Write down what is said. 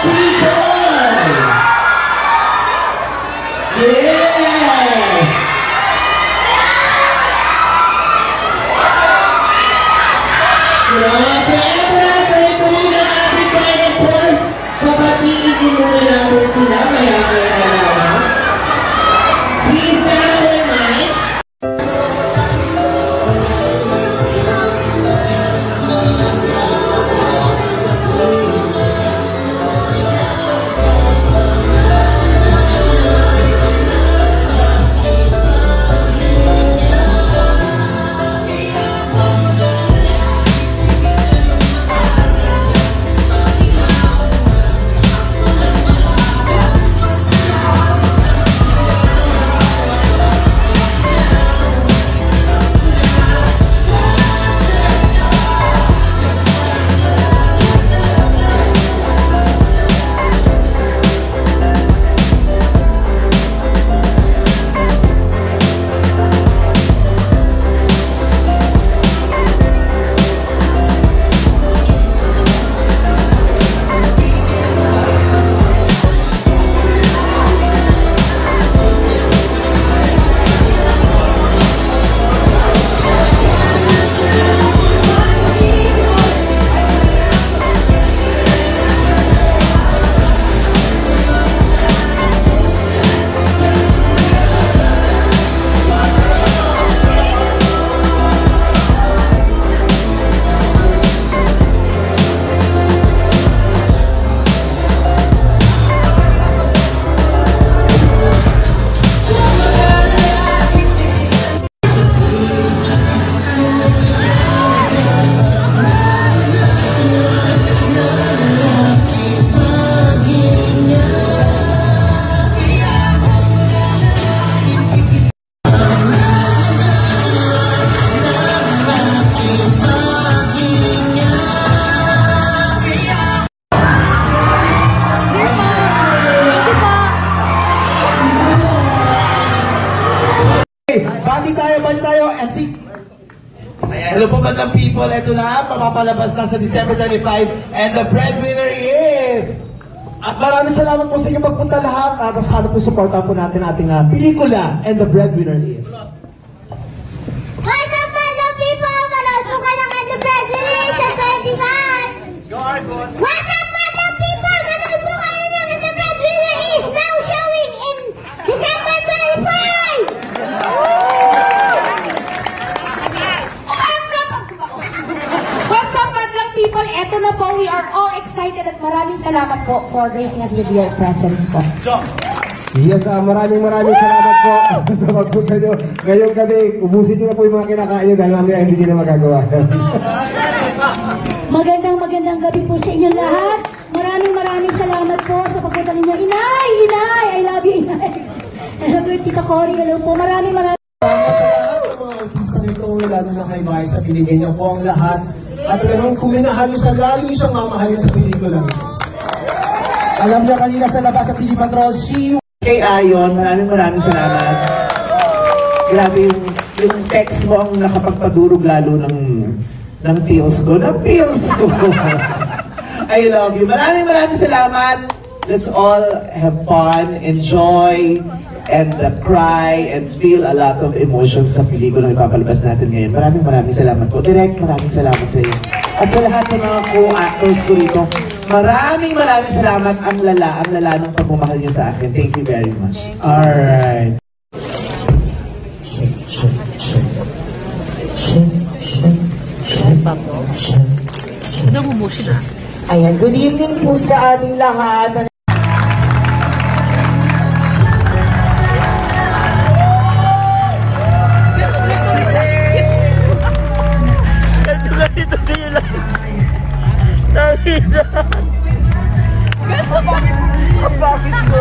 people! Yes! Grabe! Tuloy-tuloy na natin tayo, of course. Papatiin muna natin sila. Maya-maya naman. Please, now in mind. Bali tayo, MC. Hello po magandang people, ito na, papapalabas na sa December 25 and the breadwinner is... At maraming salamat po sa inyong pagpunta lahat at sana po supportan po natin ating pelikula and the breadwinner is... What's up magandang people, manood po ka ng and the breadwinner is sa 25. Go Argos! What's up magandang people, manood po kayo ng and the breadwinner is now showing in December 25. What's up, madlang people? Eto na po, we are all excited at maraming salamat po for gracing us with your presence po. Yes, maraming salamat po sa pagpunta nyo. Ngayong gabi, ubusin nyo na po yung mga kinakain nyo dahil mamaya hindi nyo na magagawa. Magandang gabi po sa inyong lahat. Maraming salamat po sa pagpunta ninyo. Inay! I love you, Inay. I love you, Tita Cory. Hello po. Maraming Artista nito, lalo na kay Mars, sa binigay niyo po ang lahat. At ganun, kung minahalo sa lalo siyang mamahalin sa pelikula. Alam niya kanina sa labas sa TV Patrol, Kay Ayon, maraming salamat. Grabe yung text mo ang nakapagpadurog lalo ng feels ko. I love you. Maraming salamat. Let's all have fun, enjoy, and cry, and feel a lot of emotions sa pelikula na ipapalabas natin ngayon. Maraming salamat po. Direk, maraming salamat sa iyo. At sa lahat ng mga co-actors ko rito, maraming salamat ang lala ng pagmamahal niyo sa akin. Thank you very much. Alright. Ayan, good evening po sa ating lahat. Bakit ko?